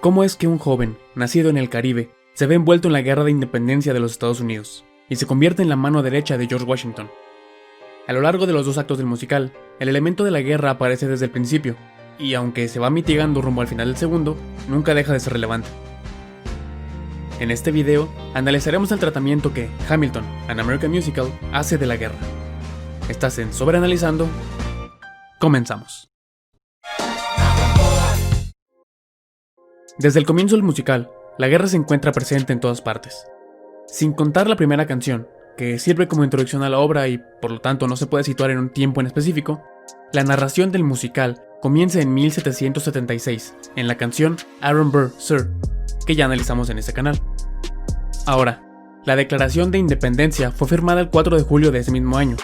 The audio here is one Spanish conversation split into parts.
cómo es que un joven, nacido en el Caribe, se ve envuelto en la guerra de independencia de los Estados Unidos y se convierte en la mano derecha de George Washington. A lo largo de los dos actos del musical, el elemento de la guerra aparece desde el principio, y aunque se va mitigando rumbo al final del segundo, nunca deja de ser relevante. En este video, analizaremos el tratamiento que Hamilton, An American Musical, hace de la guerra. Estás en Sobreanalizando. Comenzamos. Desde el comienzo del musical, la guerra se encuentra presente en todas partes. Sin contar la primera canción, que sirve como introducción a la obra y por lo tanto no se puede situar en un tiempo en específico, la narración del musical comienza en 1776, en la canción Aaron Burr, Sir, que ya analizamos en este canal. Ahora, la Declaración de Independencia fue firmada el 4 de julio de ese mismo año,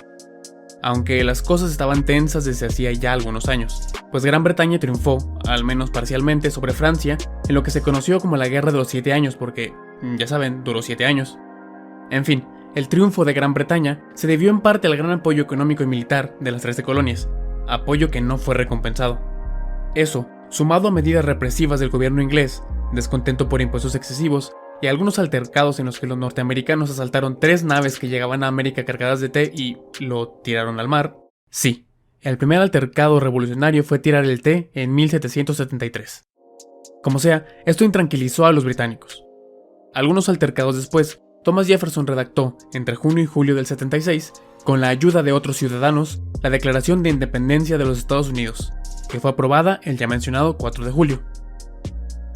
aunque las cosas estaban tensas desde hacía ya algunos años, pues Gran Bretaña triunfó, al menos parcialmente, sobre Francia en lo que se conoció como la Guerra de los 7 años porque, ya saben, duró 7 años. En fin, el triunfo de Gran Bretaña se debió en parte al gran apoyo económico y militar de las 13 colonias, apoyo que no fue recompensado. Eso, sumado a medidas represivas del gobierno inglés, descontento por impuestos excesivos y algunos altercados en los que los norteamericanos asaltaron 3 naves que llegaban a América cargadas de té y lo tiraron al mar. Sí, el primer altercado revolucionario fue tirar el té en 1773. Como sea, esto intranquilizó a los británicos. Algunos altercados después, Thomas Jefferson redactó, entre junio y julio del 76, con la ayuda de otros ciudadanos, la Declaración de Independencia de los Estados Unidos, que fue aprobada el ya mencionado 4 de julio.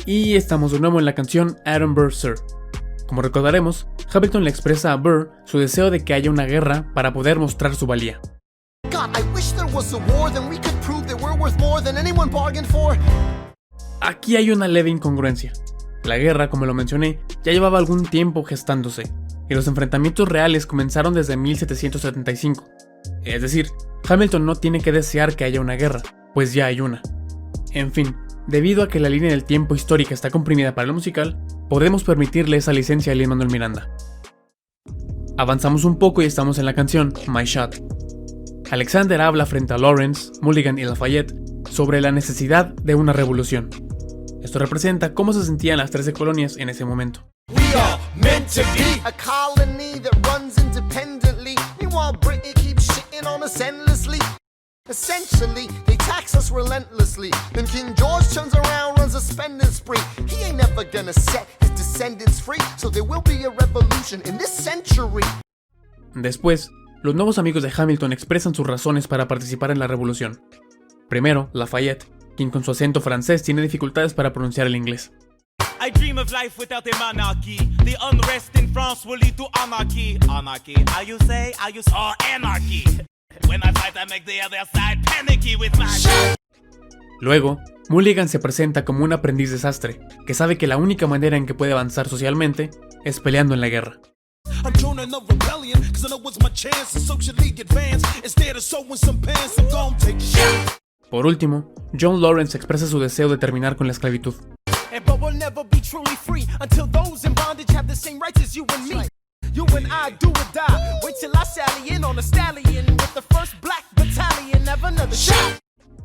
Y estamos de nuevo en la canción Aaron Burr, Sir. Como recordaremos, Hamilton le expresa a Burr su deseo de que haya una guerra para poder mostrar su valía. Aquí hay una leve incongruencia. La guerra, como lo mencioné, ya llevaba algún tiempo gestándose, y los enfrentamientos reales comenzaron desde 1775. Es decir, Hamilton no tiene que desear que haya una guerra, pues ya hay una. En fin, debido a que la línea del tiempo histórica está comprimida para el musical, podemos permitirle esa licencia a Lin-Manuel Miranda. Avanzamos un poco y estamos en la canción My Shot. Alexander habla frente a Lawrence, Mulligan y Lafayette sobre la necesidad de una revolución. Esto representa cómo se sentían las 13 colonias en ese momento. Essentially, they tax us relentlessly. Then King George turns around, runs a spending spree. He ain't never gonna set his descendants free, so there will be a revolution in this century. Después, los nuevos amigos de Hamilton expresan sus razones para participar en la revolución. Primero, Lafayette, quien con su acento francés tiene dificultades para pronunciar el inglés. I dream of life without a monarchy. The unrest in France will lead to anarchy. Anarchy, how you say? Oh, anarchy. When I fight, I make the other side panicky with my... Luego, Mulligan se presenta como un aprendiz desastre, que sabe que la única manera en que puede avanzar socialmente es peleando en la guerra. Por último, John Lawrence expresa su deseo de terminar con la esclavitud.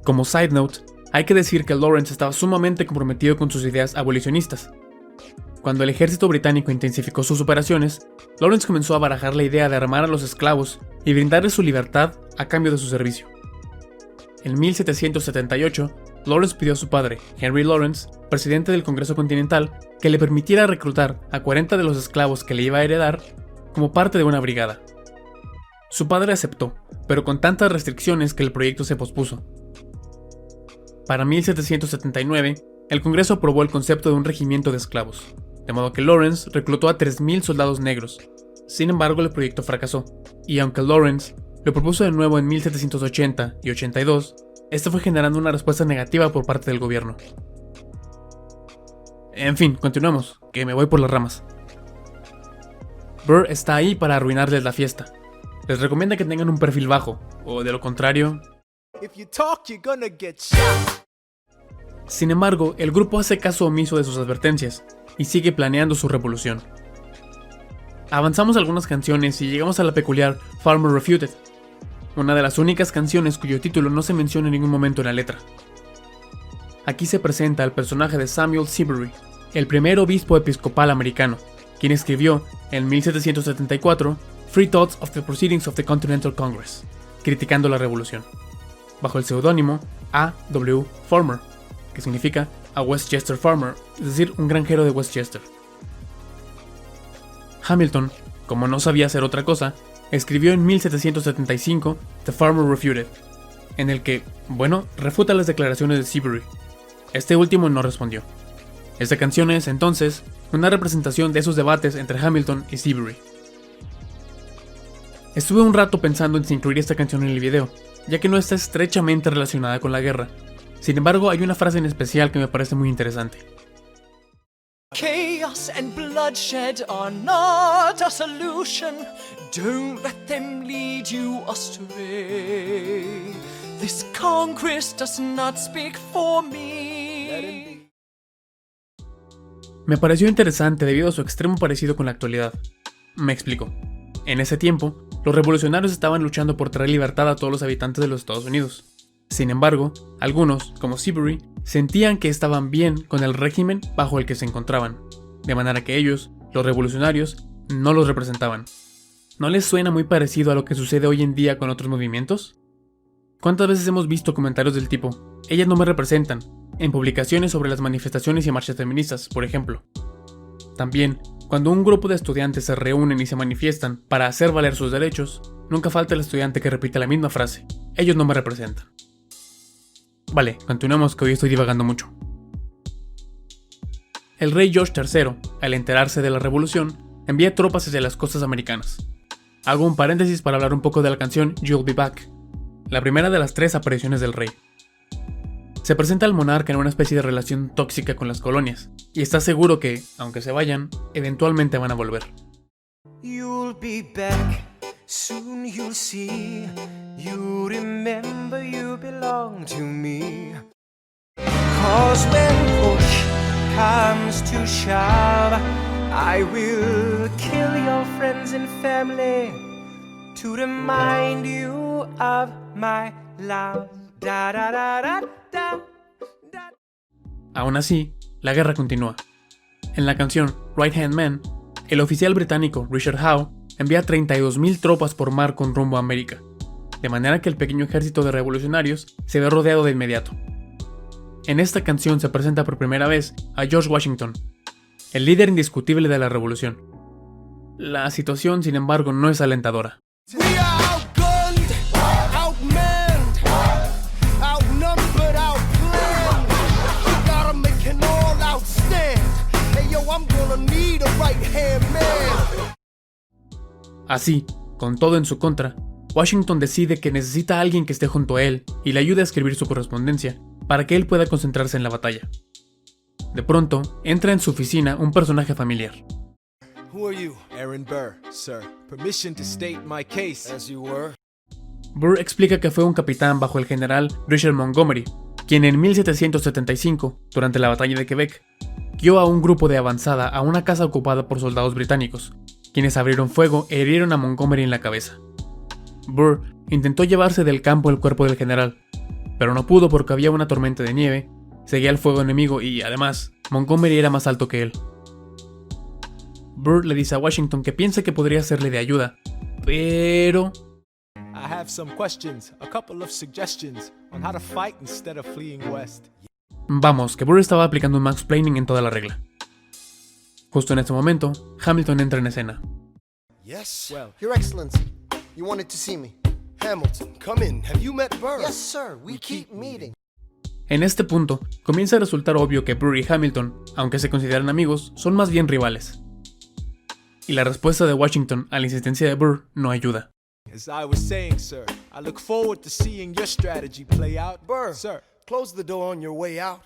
Como side note, hay que decir que Lawrence estaba sumamente comprometido con sus ideas abolicionistas. Cuando el ejército británico intensificó sus operaciones, Lawrence comenzó a barajar la idea de armar a los esclavos y brindarles su libertad a cambio de su servicio. En 1778, Lawrence pidió a su padre, Henry Lawrence, presidente del Congreso Continental, que le permitiera reclutar a 40 de los esclavos que le iba a heredar como parte de una brigada. Su padre aceptó, pero con tantas restricciones que el proyecto se pospuso. Para 1779, el Congreso aprobó el concepto de un regimiento de esclavos, de modo que Lawrence reclutó a 3,000 soldados negros. Sin embargo, el proyecto fracasó, y aunque Lawrence lo propuso de nuevo en 1780 y 82, esto fue generando una respuesta negativa por parte del gobierno. En fin, continuamos, que me voy por las ramas. Burr está ahí para arruinarles la fiesta. Les recomienda que tengan un perfil bajo, o de lo contrario... Sin embargo, el grupo hace caso omiso de sus advertencias, y sigue planeando su revolución. Avanzamos algunas canciones y llegamos a la peculiar Farmer Refuted, una de las únicas canciones cuyo título no se menciona en ningún momento en la letra. aquí se presenta el personaje de Samuel Seabury, el primer obispo episcopal americano, quien escribió en 1774 Free Thoughts of the Proceedings of the Continental Congress, criticando la revolución, bajo el seudónimo A. W. Farmer, que significa a Westchester Farmer, es decir, un granjero de Westchester. Hamilton, como no sabía hacer otra cosa, escribió en 1775 The Farmer Refuted, en el que, refuta las declaraciones de Seabury. Este último no respondió. Esta canción es, entonces, una representación de esos debates entre Hamilton y Seabury. Estuve un rato pensando en si incluir esta canción en el video, ya que no está estrechamente relacionada con la guerra. Sin embargo, hay una frase en especial que me parece muy interesante. Chaos and bloodshed are not a solution. Don't let them lead you astray. This Congress does not speak for me. Me pareció interesante debido a su extremo parecido con la actualidad. Me explico. En ese tiempo, los revolucionarios estaban luchando por traer libertad a todos los habitantes de los Estados Unidos. Sin embargo, algunos, como Seabury, sentían que estaban bien con el régimen bajo el que se encontraban, de manera que ellos, los revolucionarios, no los representaban. ¿No les suena muy parecido a lo que sucede hoy en día con otros movimientos? ¿Cuántas veces hemos visto comentarios del tipo, ellas no me representan, en publicaciones sobre las manifestaciones y marchas feministas, por ejemplo? También, cuando un grupo de estudiantes se reúnen y se manifiestan para hacer valer sus derechos, nunca falta el estudiante que repite la misma frase, ellos no me representan. Vale, continuemos que hoy estoy divagando mucho. El rey George III, al enterarse de la revolución, envía tropas hacia las costas americanas. Hago un paréntesis para hablar un poco de la canción You'll Be Back, la primera de las 3 apariciones del rey. Se presenta al monarca en una especie de relación tóxica con las colonias, y está seguro que, aunque se vayan, eventualmente van a volver. You'll be back, soon you'll see. You remember you belong to me. 'Cause when push comes to shove, I will kill your friends and family to remind you of my love. Da da da da da da. Aún así, la guerra continúa. En la canción Right Hand Man, el oficial británico Richard Howe envía 32.000 tropas por mar con rumbo a América, de manera que el pequeño ejército de revolucionarios se ve rodeado de inmediato. En esta canción se presenta por primera vez a George Washington, el líder indiscutible de la revolución. La situación, sin embargo, no es alentadora. We are outgunned, outmanned, outnumbered, outplanned. We gotta make an all-out stand. Hey yo, I'm gonna need a right-hand man. Así, con todo en su contra, Washington decide que necesita a alguien que esté junto a él y le ayude a escribir su correspondencia, para que él pueda concentrarse en la batalla. De pronto, entra en su oficina un personaje familiar. Who are you? Aaron Burr, sir. Permission to state my case. As you were. Burr explica que fue un capitán bajo el general Richard Montgomery, quien en 1775, durante la batalla de Quebec, guió a un grupo de avanzada a una casa ocupada por soldados británicos, quienes abrieron fuego e hirieron a Montgomery en la cabeza. Burr intentó llevarse del campo el cuerpo del general, pero no pudo porque había una tormenta de nieve, seguía el fuego enemigo y, además, Montgomery era más alto que él. Burr le dice a Washington que piensa que podría serle de ayuda, pero... I have some questions, a couple of suggestions on how to fight instead of fleeing west. Vamos, que Burr estaba aplicando un mansplaining en toda la regla. Justo en este momento, Hamilton entra en escena. Yes, Well. Your Excellency, you wanted to see me. Hamilton, come in. Have you met Burr? Yes, sir. We keep meeting. En este punto, comienza a resultar obvio que Burr y Hamilton, aunque se consideran amigos, son más bien rivales. Y la respuesta de Washington a la insistencia de Burr no ayuda. As I was saying, sir, I look forward to seeing your strategy play out. Burr, Sir. close the door on your way out.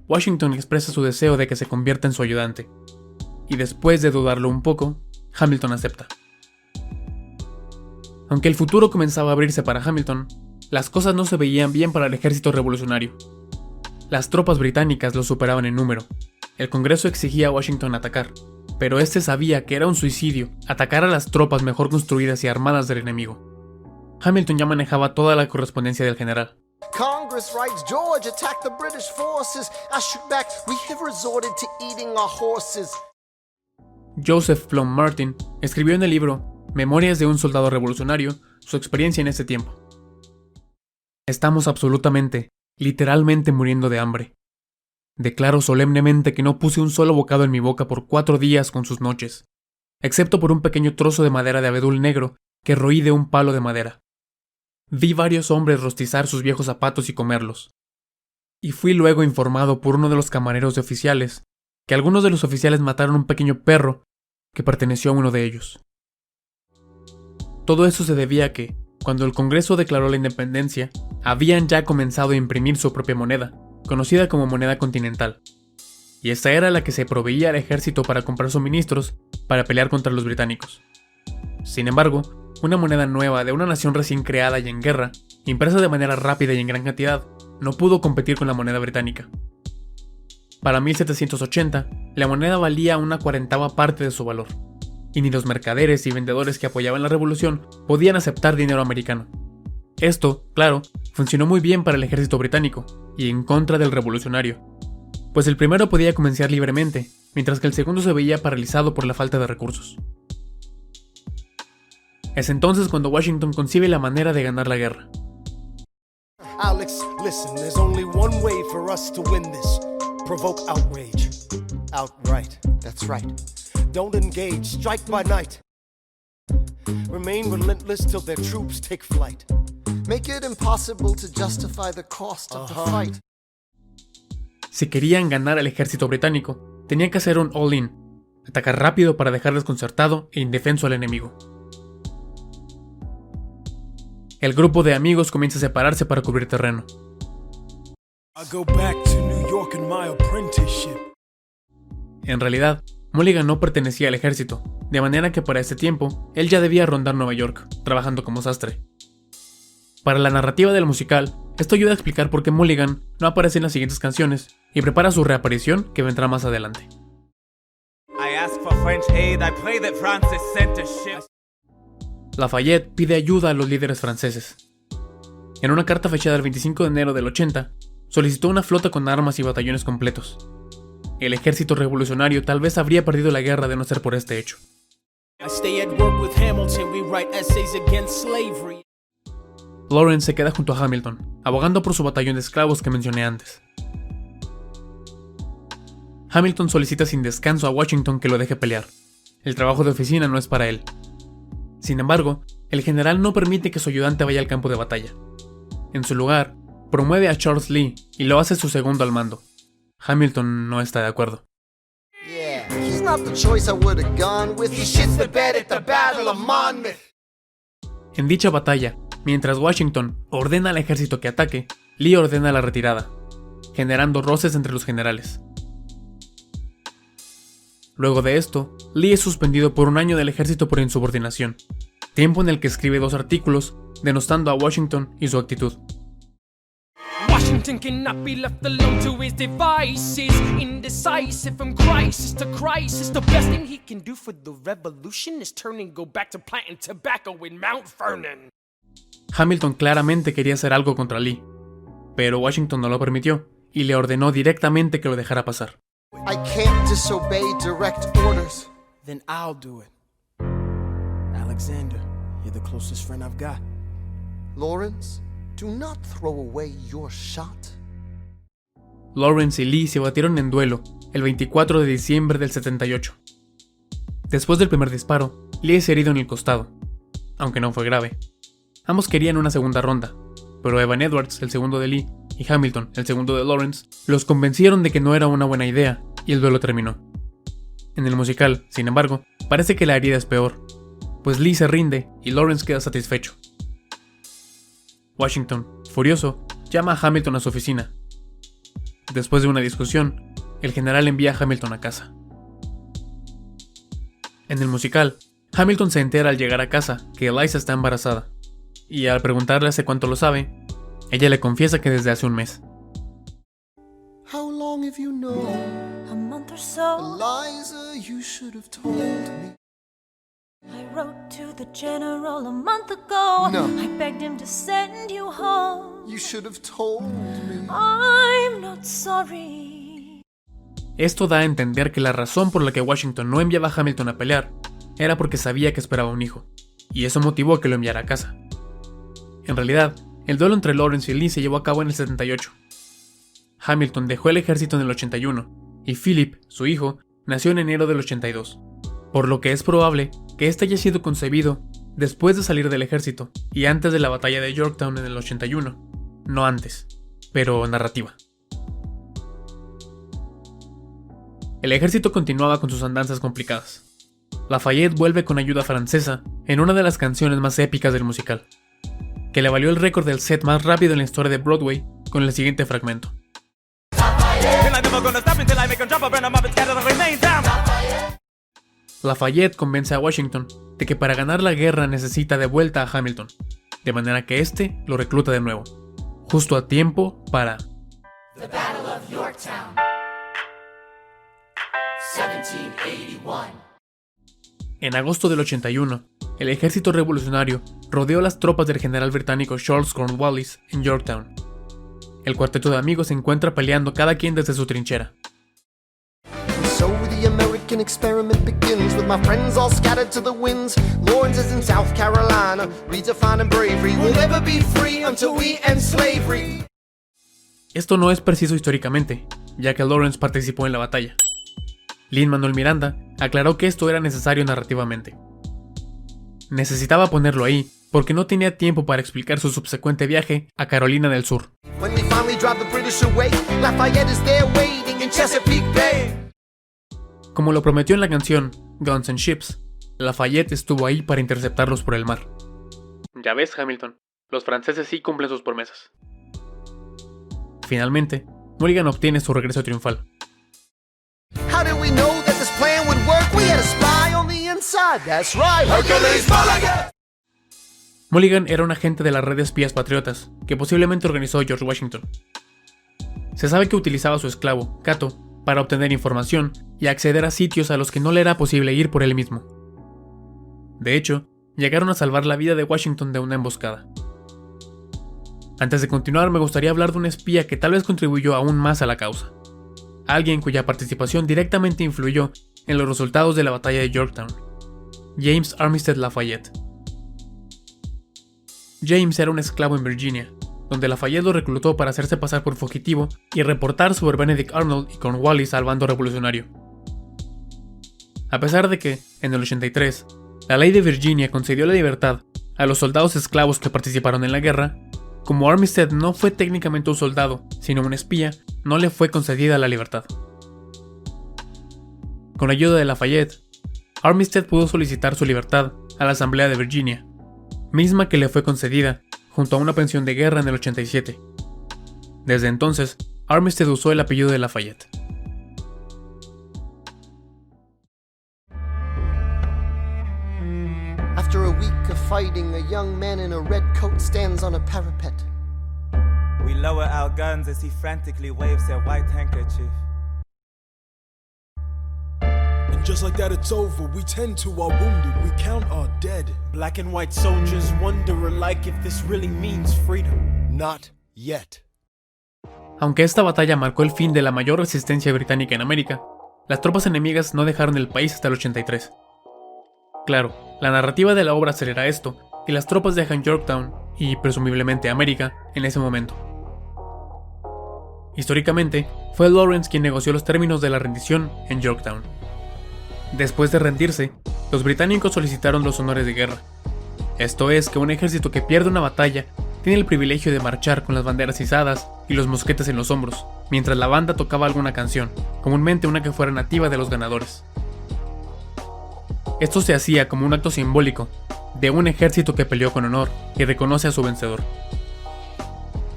Washington expresa su deseo de que se convierta en su ayudante. Y después de dudarlo un poco, Hamilton acepta. Aunque el futuro comenzaba a abrirse para Hamilton, las cosas no se veían bien para el ejército revolucionario. Las tropas británicas lo superaban en número. El Congreso exigía a Washington atacar, pero este sabía que era un suicidio atacar a las tropas mejor construidas y armadas del enemigo. Hamilton ya manejaba toda la correspondencia del general, Congress writes, George attacked the British forces. I shoot back, we have resorted to eating our horses. Joseph Plum Martin escribió en el libro Memorias de un soldado revolucionario su experiencia en ese tiempo. Estamos absolutamente, literalmente muriendo de hambre. Declaro solemnemente que no puse un solo bocado en mi boca por 4 días con sus noches, excepto por un pequeño trozo de madera de abedul negro que roí de un palo de madera. Vi varios hombres rostizar sus viejos zapatos y comerlos. Y fui luego informado por uno de los camareros de oficiales que algunos de los oficiales mataron un pequeño perro que perteneció a uno de ellos. Todo eso se debía a que, cuando el Congreso declaró la independencia, habían ya comenzado a imprimir su propia moneda, conocida como moneda continental. Y esta era la que se proveía al ejército para comprar suministros para pelear contra los británicos. Sin embargo, una moneda nueva de una nación recién creada y en guerra, impresa de manera rápida y en gran cantidad, no pudo competir con la moneda británica. Para 1780, la moneda valía una 40ª parte de su valor, y ni los mercaderes y vendedores que apoyaban la revolución podían aceptar dinero americano. Esto, claro, funcionó muy bien para el ejército británico, y en contra del revolucionario, pues el primero podía comerciar libremente, mientras que el segundo se veía paralizado por la falta de recursos. Es entonces cuando Washington concibe la manera de ganar la guerra. Alex, listen, there's only one way for us to win this. Provoke outrage. Outright. That's right. Don't engage. Strike by night. Remain relentless till their troops take flight. Make it impossible to justify the cost of the fight. Si querían ganar al ejército británico, tenían que hacer un all-in, atacar rápido para dejar desconcertado e indefenso al enemigo. El grupo de amigos comienza a separarse para cubrir terreno. I go back to New York in my apprenticeship. En realidad, Mulligan no pertenecía al ejército, de manera que para ese tiempo, él ya debía rondar Nueva York, trabajando como sastre. Para la narrativa del musical, esto ayuda a explicar por qué Mulligan no aparece en las siguientes canciones y prepara su reaparición que vendrá más adelante. I asked for French aid, I pray that Francis sent a ship. Lafayette pide ayuda a los líderes franceses. En una carta fechada el 25 de enero del 80, solicitó una flota con armas y batallones completos. El ejército revolucionario tal vez habría perdido la guerra de no ser por este hecho. I stay at work with Hamilton, we write essays against slavery. Lawrence se queda junto a Hamilton, abogando por su batallón de esclavos que mencioné antes. Hamilton solicita sin descanso a Washington que lo deje pelear. El trabajo de oficina no es para él. Sin embargo, el general no permite que su ayudante vaya al campo de batalla. En su lugar, promueve a Charles Lee y lo hace su segundo al mando. Hamilton no está de acuerdo. Yeah, he's not the choice I would have gone with. He shits the bed at the Battle of Monmouth. En dicha batalla, mientras Washington ordena al ejército que ataque, Lee ordena la retirada, generando roces entre los generales. Luego de esto, Lee es suspendido por 1 año del ejército por insubordinación, tiempo en el que escribe 2 artículos denostando a Washington y su actitud. Washington cannot be left alone to his devices. Indecisive from crisis to crisis. The best thing he can do for the revolution is turn and go back to planting tobacco in Mount Vernon. Hamilton claramente quería hacer algo contra Lee, pero Washington no lo permitió y le ordenó directamente que lo dejara pasar. I can't disobey direct orders. Then I'll do it. Alexander, you're the closest friend I've got. Lawrence, do not throw away your shot. Lawrence y Lee se batieron en duelo el 24 de diciembre del 78. Después del primer disparo, Lee es herido en el costado, aunque no fue grave. Ambos querían una segunda ronda, pero Evan Edwards, el segundo de Lee, y Hamilton, el segundo de Lawrence, los convencieron de que no era una buena idea, y el duelo terminó. En el musical, sin embargo, parece que la herida es peor, pues Lee se rinde y Lawrence queda satisfecho. Washington, furioso, llama a Hamilton a su oficina. Después de una discusión, el general envía a Hamilton a casa. En el musical, Hamilton se entera al llegar a casa que Eliza está embarazada, y al preguntarle hace cuánto lo sabe, ella le confiesa que desde hace un mes. How long have you known? A month or so. Eliza, you should have told me. I wrote to the general a month ago. No. I begged him to send you home. You should have told me. I'm not sorry. Esto da a entender que la razón por la que Washington no enviaba a Hamilton a pelear era porque sabía que esperaba un hijo, y eso motivó que lo enviara a casa. En realidad, el duelo entre Lawrence y Lee se llevó a cabo en el 78. Hamilton dejó el ejército en el 81, y Philip, su hijo, nació en enero del 82, por lo que es probable que este haya sido concebido después de salir del ejército y antes de la batalla de Yorktown en el 81, no antes, pero narrativa. El ejército continuaba con sus andanzas complicadas. Lafayette vuelve con ayuda francesa en una de las canciones más épicas del musical, que le valió el récord del set más rápido en la historia de Broadway con el siguiente fragmento. Lafayette convence a Washington de que para ganar la guerra necesita de vuelta a Hamilton, de manera que este lo recluta de nuevo, justo a tiempo para The Battle of Yorktown, 1781. En agosto del 81, el ejército revolucionario rodeó las tropas del general británico Charles Cornwallis en Yorktown. El cuarteto de amigos se encuentra peleando cada quien desde su trinchera. So the American experiment begins with my friends all scattered to the winds. Lawrence is in South Carolina, redefining bravery. We'll never be free until we end slavery. Esto no es preciso históricamente, ya que Lawrence participó en la batalla. Lin-Manuel Miranda aclaró que esto era necesario narrativamente. Necesitaba ponerlo ahí porque no tenía tiempo para explicar su subsecuente viaje a Carolina del Sur. When we finally drive the British away, Lafayette is there waiting in Chesapeake Bay. Como lo prometió en la canción Guns and Ships, Lafayette estuvo ahí para interceptarlos por el mar. Ya ves, Hamilton, los franceses sí cumplen sus promesas. Finalmente, Mulligan obtiene su regreso triunfal. How did we know that this plan would work? We had a spy on the inside. That's right, Hercules Mulligan. Mulligan era un agente de la red de espías patriotas que posiblemente organizó George Washington. Se sabe que utilizaba a su esclavo, Cato, para obtener información y acceder a sitios a los que no le era posible ir por él mismo. De hecho, llegaron a salvar la vida de Washington de una emboscada. Antes de continuar, me gustaría hablar de un espía que tal vez contribuyó aún más a la causa. Alguien cuya participación directamente influyó en los resultados de la batalla de Yorktown. James Armistead Lafayette. James era un esclavo en Virginia, donde Lafayette lo reclutó para hacerse pasar por fugitivo y reportar sobre Benedict Arnold y Cornwallis al bando revolucionario. A pesar de que, en el 83, la ley de Virginia concedió la libertad a los soldados esclavos que participaron en la guerra, como Armistead no fue técnicamente un soldado, sino un espía, no le fue concedida la libertad. Con la ayuda de Lafayette, Armistead pudo solicitar su libertad a la Asamblea de Virginia, misma que le fue concedida junto a una pensión de guerra en el 87. Desde entonces, Armistead usó el apellido de Lafayette. After a week of fighting, a young man in a red coat stands on a parapet. We lower our guns as he frantically waves their white handkerchief. And just like that it's over, we tend to our wounded, we count our dead. Black and white soldiers wonder alike if this really means freedom. Not yet. Aunque esta batalla marcó el fin de la mayor resistencia británica en América, las tropas enemigas no dejaron el país hasta el 83. Claro, la narrativa de la obra acelera esto, y las tropas dejan Yorktown, y presumiblemente América, en ese momento. Históricamente, fue Lawrence quien negoció los términos de la rendición en Yorktown. Después de rendirse, los británicos solicitaron los honores de guerra. Esto es que un ejército que pierde una batalla tiene el privilegio de marchar con las banderas izadas y los mosquetes en los hombros, mientras la banda tocaba alguna canción, comúnmente una que fuera nativa de los ganadores. Esto se hacía como un acto simbólico de un ejército que peleó con honor y reconoce a su vencedor.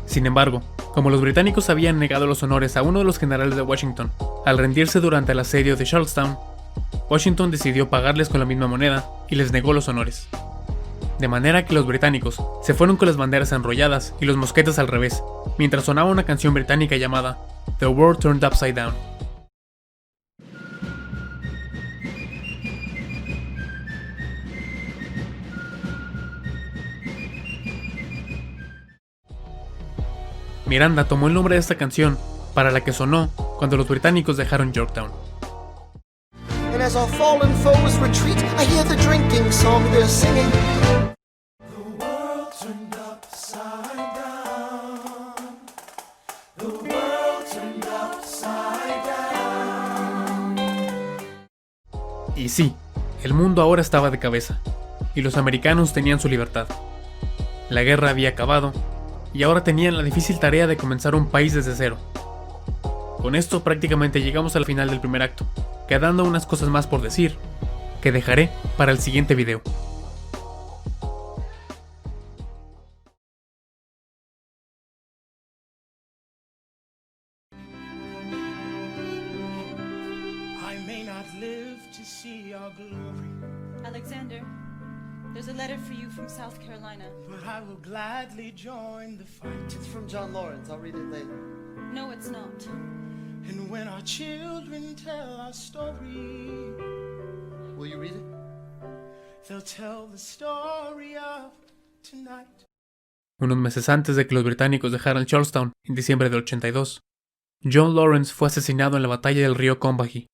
Sin embargo, como los británicos habían negado los honores a uno de los generales de Washington al rendirse durante el asedio de Charlestown, Washington decidió pagarles con la misma moneda y les negó los honores. De manera que los británicos se fueron con las banderas enrolladas y los mosquetes al revés, mientras sonaba una canción británica llamada The World Turned Upside Down. Miranda tomó el nombre de esta canción para la que sonó cuando los británicos dejaron Yorktown. And as our fallen foes retreat, I hear the drinking song they're singing. The world turned upside down. The world turned upside down. Y sí, el mundo ahora estaba de cabeza, y los americanos tenían su libertad. La guerra había acabado, y ahora tenían la difícil tarea de comenzar un país desde cero. Con esto prácticamente llegamos al final del primer acto, quedando unas cosas más por decir, que dejaré para el siguiente video. I may not live to see our glory, Alexander, there's a letter for you from South Carolina. but I will gladly join the fight. It's from John Lawrence. I'll read it later. No, it's not. And when our children tell our story, will you read it? They'll tell the story of tonight. Unos meses antes de que los británicos dejaran Charlestown, en diciembre del 82, John Lawrence fue asesinado en la batalla del río Combahee,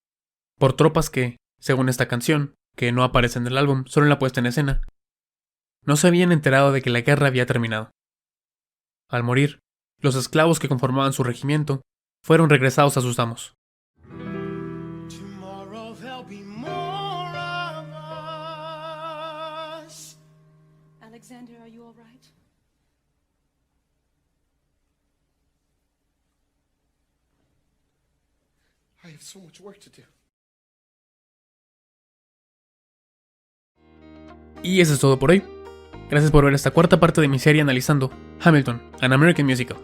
por tropas que, según esta canción, que no aparece en el álbum, solo en la puesta en escena, no se habían enterado de que la guerra había terminado. Al morir, los esclavos que conformaban su regimiento fueron regresados a sus amos. Tomorrow there'll be more of us. Alexander, are you all right? I have so much work to do. Y eso es todo por hoy. Gracias por ver esta cuarta parte de mi serie analizando Hamilton, An American Musical.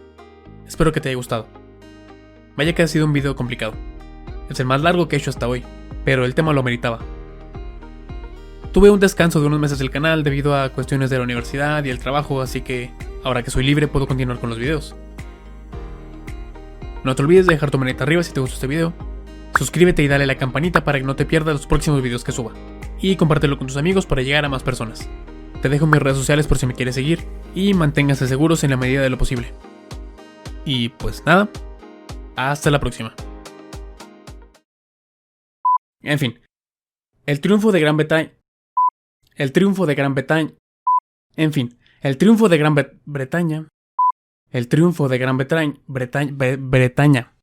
Espero que te haya gustado. Vaya que ha sido un video complicado. Es el más largo que he hecho hasta hoy, pero el tema lo meritaba. Tuve un descanso de unos meses del canal debido a cuestiones de la universidad y el trabajo, así que ahora que soy libre puedo continuar con los videos. No te olvides de dejar tu manita arriba si te gustó este video. Suscríbete y dale a la campanita para que no te pierdas los próximos videos que suba. Y compártelo con tus amigos para llegar a más personas. Te dejo mis redes sociales por si me quieres seguir. Y manténganse seguros en la medida de lo posible. Y pues nada. Hasta la próxima. En fin. El triunfo de Gran Bretaña. El triunfo de Gran Bretaña. En fin. El triunfo de Gran Bretaña. El triunfo de Gran Bretaña.